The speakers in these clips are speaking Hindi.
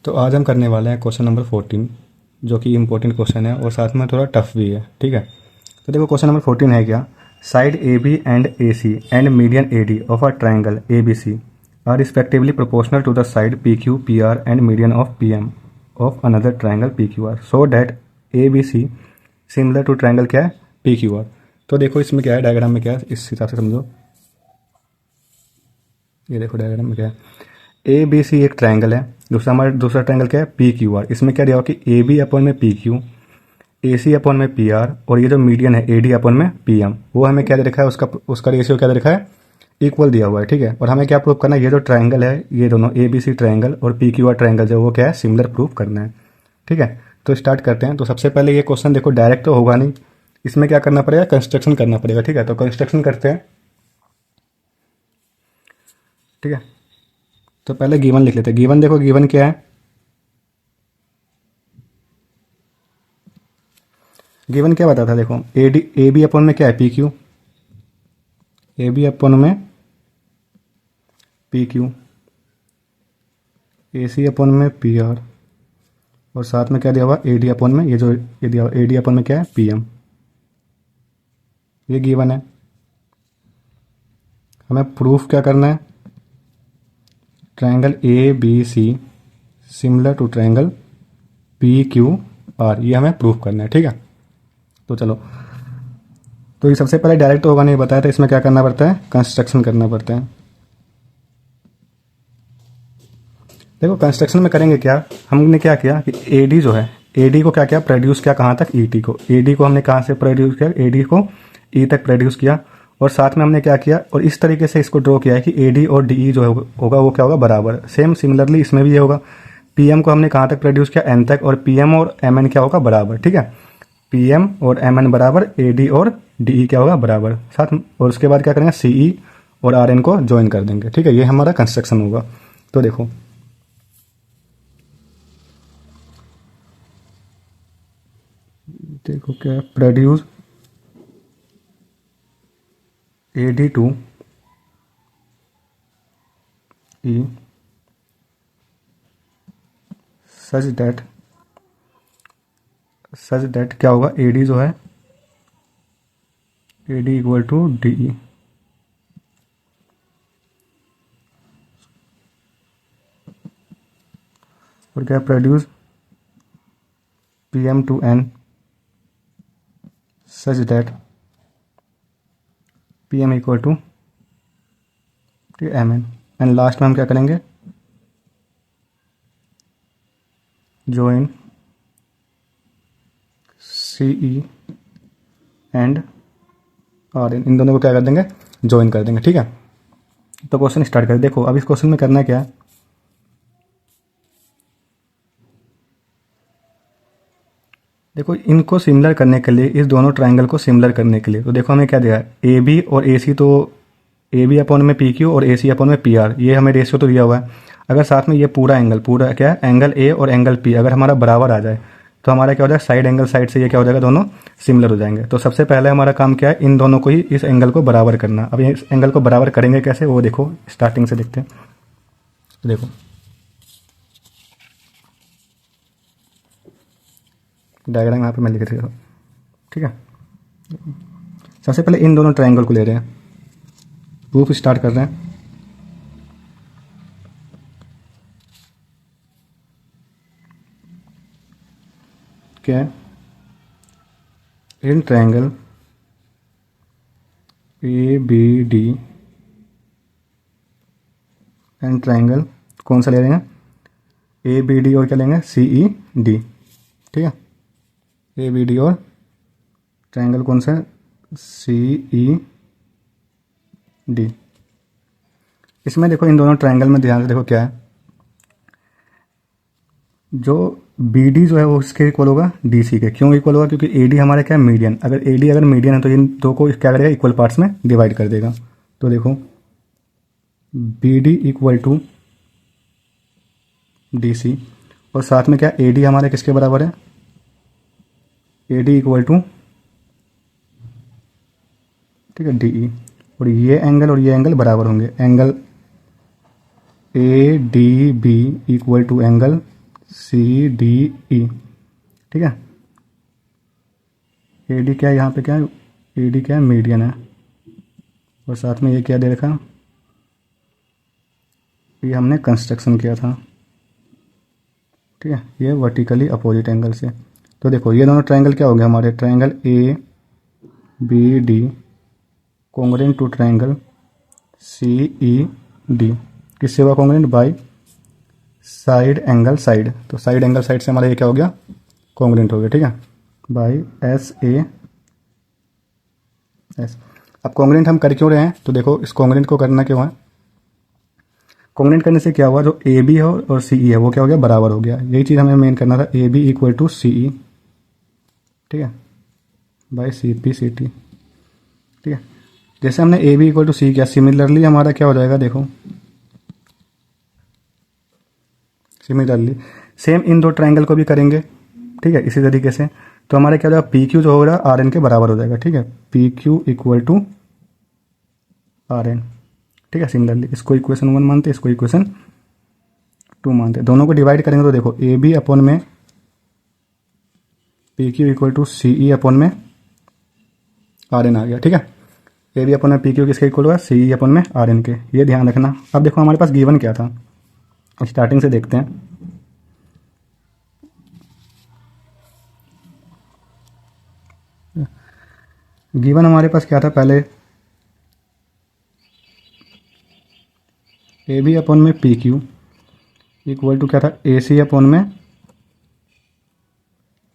तो आज हम करने वाले हैं क्वेश्चन नंबर 14, जो कि इम्पोर्टेंट क्वेश्चन है और साथ में थोड़ा टफ भी है। ठीक है, तो देखो क्वेश्चन नंबर 14 है क्या। Side A B and A C and median A D of a triangle A B C are respectively proportional to the side P Q P R and median of P M of another triangle P Q R, so that A B C similar to triangle क्या है, पी क्यू आर। तो देखो इसमें क्या है, डायग्राम में क्या है, इस हिसाब से समझो। ये देखो डायग्राम में क्या है, ए बी सी एक ट्राइंगल है, दूसरा ट्राइंगल क्या है, पी क्यू आर। इसमें क्या दिया हुआ कि ए बी अपॉन में P Q, A C upon में पी आर, और ये जो मीडियन है ए डी अपॉन में पी एम, वो हमें क्या दे रखा है, उसका रेशियो क्या दे रखा है, इक्वल दिया हुआ है। ठीक है, और हमें क्या प्रूव करना है, ये जो ट्राइंगल है, ये दोनों ए बी सी ट्राइंगल और पी क्यू आर ट्राइंगल जो वो क्या है, सिमिलर प्रूव करना है। ठीक है, तो स्टार्ट करते हैं। तो सबसे पहले ये क्वेश्चन देखो डायरेक्ट तो होगा नहीं, इसमें क्या करना पड़ेगा, कंस्ट्रक्शन करना पड़ेगा। ठीक है, तो कंस्ट्रक्शन करते हैं। ठीक है, तो पहले गिवन लिख लेते हैं। गिवन देखो, गिवन क्या है, गिवन क्या बताता है, देखो A D A B upon में क्या है, P Q, A B upon में P Q, A C upon में पी आर, और साथ में क्या दिया हुआ, ए डी अपॉन में, ये जो ये दिया हुआ ए डी अपॉन में क्या है, पी एम। ये गिवन है। हमें प्रूफ क्या करना है, triangle A B C similar to triangle P Q R, ये हमें प्रूफ करना है। ठीक है, तो चलो, तो ये सबसे पहले डायरेक्ट तो होगा नहीं बताया, तो इसमें क्या करना पड़ता है, कंस्ट्रक्शन करना पड़ता है। देखो कंस्ट्रक्शन में करेंगे क्या, हमने क्या किया कि ए डी जो है, ए डी को क्या किया, प्रोड्यूस किया कहाँ तक, ई टी को। ए डी को हमने कहाँ से प्रोड्यूस किया, ए डी को ई तक प्रोड्यूस किया, और साथ में हमने क्या किया, और इस तरीके से इसको ड्रॉ किया है कि ए डी और डी ई जो होगा वो क्या होगा, बराबर। सेम सिमिलरली इसमें भी ये होगा, पी एम को हमने कहाँ तक प्रोड्यूस किया, एन तक, और पी एम और एम एन क्या होगा, बराबर। ठीक है, पी एम और एम एन बराबर, ए डी और डी ई क्या होगा, बराबर साथ। और उसके बाद क्या करेंगे, सी ई और आर एन को ज्वाइन कर देंगे। ठीक है, ये हमारा कंस्ट्रक्शन होगा। तो देखो देखो क्या, produce A D to E such that क्या होगा, ए डी जो है, A D equal to D E. और क्या, produce P M to N such that P M equal to M N. And last में हम क्या करेंगे, join CE एंड आर इन दोनों को क्या कर देंगे, ज्वाइन कर देंगे। ठीक है, तो क्वेश्चन स्टार्ट करें। देखो अब इस क्वेश्चन में करना क्या है, देखो इनको सिमिलर करने के लिए, इस दोनों ट्राइंगल को सिमिलर करने के लिए, तो देखो हमें क्या दिया है, ए बी और ए सी, तो ए बी अपॉन में पी क्यू और ए सी अपॉन में पी आर, ये हमें रेशियो तो दिया हुआ है। अगर साथ में ये पूरा एंगल, पूरा क्या है, एंगल ए और एंगल पी अगर हमारा बराबर आ जाए, तो हमारा क्या हो जाएगा, साइड एंगल साइड से ये क्या हो जाएगा, दोनों सिमिलर हो जाएंगे। तो सबसे पहले हमारा काम क्या है, इन दोनों को ही, इस एंगल को बराबर करना। अब इस एंगल को बराबर करेंगे कैसे, वो देखो स्टार्टिंग से देखते हैं। तो देखो डायग्राम यहाँ पे मैं लिख रहा हूँ। ठीक है, सबसे पहले इन दोनों ट्राइंगल को ले रहे हैं, प्रूफ स्टार्ट कर रहे हैं। क्या है, in triangle A B D and triangle कौन सा ले रहे हैं, ए बी डी और क्या लेंगे, सी ई डी। ठीक है, ए बी डी और ट्राइंगल कौन सा है, सी ई डी। इसमें देखो इन दोनों ट्राइंगल में ध्यान से देखो क्या है, जो बी डी जो है वो इसके इक्वल होगा डी सी के। क्यों इक्वल होगा, क्योंकि ए डी हमारा क्या है, मीडियन। अगर ए डी अगर मीडियन है तो इन दो को क्या करेगा, इक्वल पार्ट्स में डिवाइड कर देगा। तो देखो B D equal to D C, और साथ में क्या, ए डी हमारे किसके बराबर है, ए डी इक्वल टू, ठीक है, डी ई। और ये एंगल बराबर होंगे, angle A D B equal to angle CDE, ठीक है। AD क्या है यहाँ पे, क्या है AD क्या है, मीडियन है। और साथ में ये क्या दे रखा, ये हमने कंस्ट्रक्शन किया था, ठीक है। ये वर्टिकली अपोजिट एंगल से। तो देखो ये दोनों ट्रायंगल क्या हो गया हमारे, triangle ABD congruent to triangle CED, किससे हुआ congruent, by side angle side. तो साइड एंगल साइड से हमारा ये क्या हो गया, कॉन्ग्रुएंट हो गया, ठीक है, बाय SAS। अब कॉन्ग्रुएंट हम कर क्यों रहे हैं, तो देखो इस कॉन्ग्रुएंट को करना क्यों है, कॉन्ग्रुएंट करने से क्या हुआ, जो AB है और CE है वो क्या हो गया, बराबर हो गया। यही चीज़ हमें मेन करना था, AB इक्वल टू CE, ठीक है, बाय CPCT, ठीक है। जैसे हमने AB इक्वल टू C किया, सिमिलरली हमारा क्या हो जाएगा, देखो सिमिलरली सेम इन दो ट्रायंगल को भी करेंगे, ठीक है, इसी तरीके से। तो हमारा क्या हो जाएगा, PQ जो होगा RN के बराबर हो जाएगा, ठीक है, PQ इक्वल टू RN, ठीक है। सिमिलरली इसको इक्वेशन 1 मानते, इसको इक्वेशन 2 मानते, दोनों को डिवाइड करेंगे तो देखो AB अपॉन में PQ equal to CE upon में RN आ गया, ठीक है। AB अपॉन में PQ किसके इक्वल हुआ, CE अपॉन में RN के, ये ध्यान रखना। अब देखो हमारे पास गिवन क्या था, स्टार्टिंग से देखते हैं। गिवन हमारे पास क्या था, पहले AB अपॉन में PQ इक्वल टू क्या था, AC अपॉन में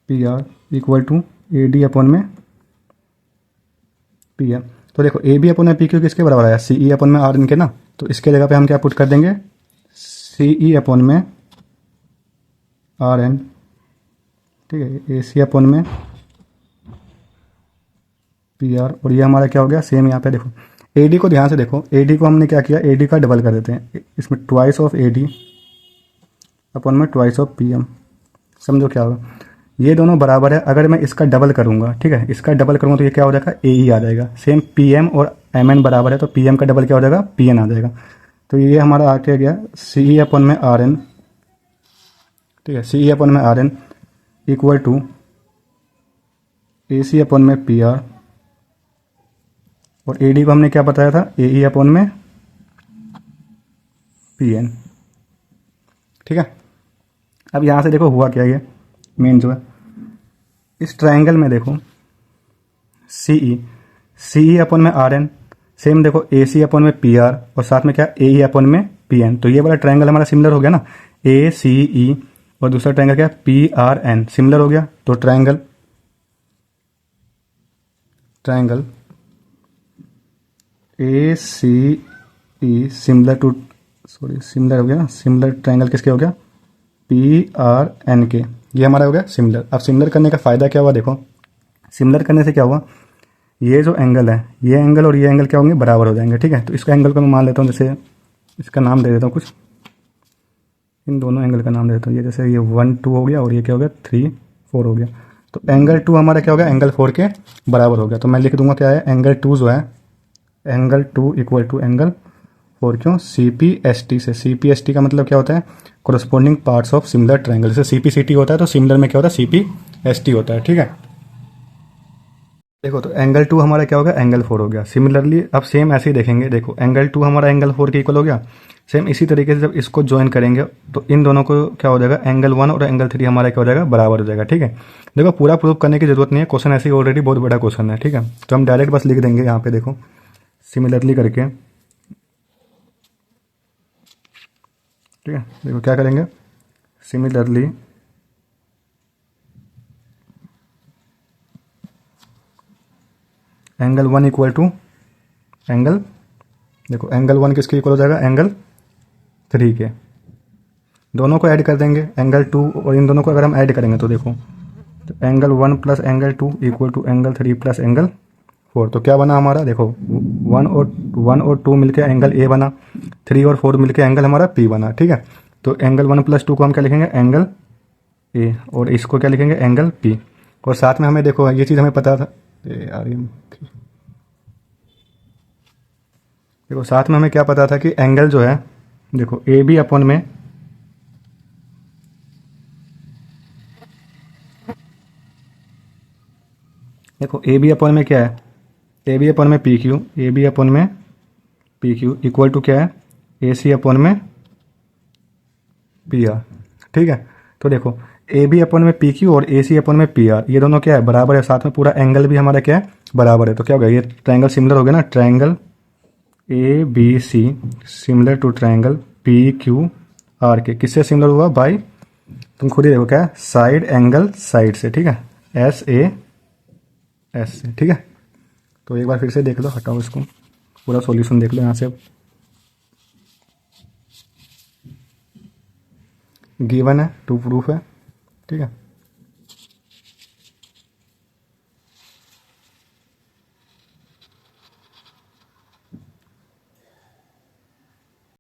PR equal to AD upon में PR। तो देखो AB अपॉन में PQ किसके बराबर आया, CE अपॉन में RN के ना। तो इसके जगह पे हम क्या पुट कर देंगे, CE अपॉन में RN, ठीक है, AC अपॉन में PR। और ये हमारा क्या हो गया, सेम यहाँ पे देखो AD को ध्यान से देखो, AD को हमने क्या किया, AD का डबल कर देते हैं, इसमें ट्वाइस ऑफ AD अपॉन में ट्वाइस ऑफ PM। समझो क्या होगा, ये दोनों बराबर है, अगर मैं इसका डबल करूंगा, ठीक है, इसका डबल करूंगा तो ये क्या हो जाएगा, AE आ जाएगा। सेम PM और MN बराबर है, तो PM का डबल क्या हो जाएगा, PN आ जाएगा। तो ये हमारा आके गया CE अपॉन में RN, ठीक है, CE अपॉन में RN equal to AC upon में PR, और AD को हमने क्या बताया था, AE अपॉन में PN, ठीक है। अब यहाँ से देखो हुआ क्या, ये मेन जो है इस ट्रायंगल में देखो CE अपॉन में RN, सेम देखो AC अपॉन में PR, और साथ में क्या AE अपॉन में PN। तो ये वाला ट्रायंगल हमारा सिमिलर हो गया ना, ACE, और दूसरा ट्रायंगल क्या PRN, सिमिलर हो गया। तो triangle ACE similar to, similar हो गया ना, सिमिलर ट्रायंगल किसके हो गया, PRN के, ये हमारा हो गया सिमिलर। अब सिमिलर करने का फ़ायदा क्या हुआ, देखो सिमिलर करने से क्या हुआ, ये जो एंगल है, ये एंगल और ये एंगल क्या होंगे, बराबर हो जाएंगे, ठीक है। तो इसका एंगल को मैं मान लेता हूँ, जैसे इसका नाम दे देता हूँ कुछ, इन दोनों एंगल का नाम दे देता हूँ, ये जैसे ये 1 2 हो गया, और ये क्या हो गया 3 4 हो गया। तो एंगल 2 हमारा क्या हो गया, एंगल 4 के बराबर हो गया। तो मैं लिख दूंगा क्या है, एंगल 2 जो है, एंगल 2 इक्वल टू एंगल 4, क्यों, CPST से। CPST का मतलब क्या होता है, corresponding parts of similar triangle. जैसे CPCT होता है तो सिमिलर में क्या होता है, CPST होता है, ठीक है। देखो तो एंगल 2 हमारा क्या हो गया, एंगल 4 हो गया। सिमिलरली अब सेम ऐसे ही देखेंगे, देखो एंगल 2 हमारा एंगल 4 के इक्वल हो गया। सेम इसी तरीके से जब इसको ज्वाइन करेंगे तो इन दोनों को क्या हो जाएगा, एंगल 1 और एंगल 3 हमारा क्या हो जाएगा, बराबर हो जाएगा, ठीक है। देखो पूरा प्रूव करने की जरूरत नहीं है, क्वेश्चन ऐसे ही ऑलरेडी बहुत बड़ा क्वेश्चन है, ठीक है। तो हम डायरेक्ट बस लिख देंगे यहाँ पे, देखो सिमिलरली करके, ठीक है। देखो क्या करेंगे, similarly angle 1 equal to angle, देखो एंगल 1 किसके इक्वल हो जाएगा, एंगल 3 के। दोनों को ऐड कर देंगे, एंगल 2 और इन दोनों को अगर हम ऐड करेंगे तो देखो, तो angle 1 plus angle 2 equal to angle 3 plus angle 4। तो क्या बना हमारा, देखो 1 और 2 मिलके एंगल A बना, 3 और 4 मिलके एंगल हमारा P बना, ठीक है। तो एंगल 1 प्लस 2 को हम क्या लिखेंगे, एंगल A, और इसको क्या लिखेंगे, एंगल P। और साथ में हमें देखो ये चीज़ हमें पता था यार, देखो साथ में हमें क्या पता था कि एंगल जो है, देखो AB अपॉन में देखो ए बी अपन में क्या है, ए बी अपन में पी क्यू, ए बी अपन में पी क्यू इक्वल टू क्या है, ए सी अपन में पी आर। ठीक है, तो देखो ए बी अपन में पी क्यू और ए सी अपन में पी आर, ये दोनों क्या है, बराबर है, साथ में पूरा एंगल भी हमारा क्या है, बराबर है। तो क्या होगा, ये ट्रायंगल सिमिलर हो गया ना, triangle A B C similar to triangle P Q R के, किससे सिमिलर हुआ, बाई, तुम खुद ही देखो क्या है, साइड एंगल साइड से। ठीक है, एस ए एस से। ठीक है, तो एक बार फिर से देख लो, हटाओ इसको, पूरा सॉल्यूशन देख लो यहाँ से। गिवन है, टू प्रूफ है। ठीक है।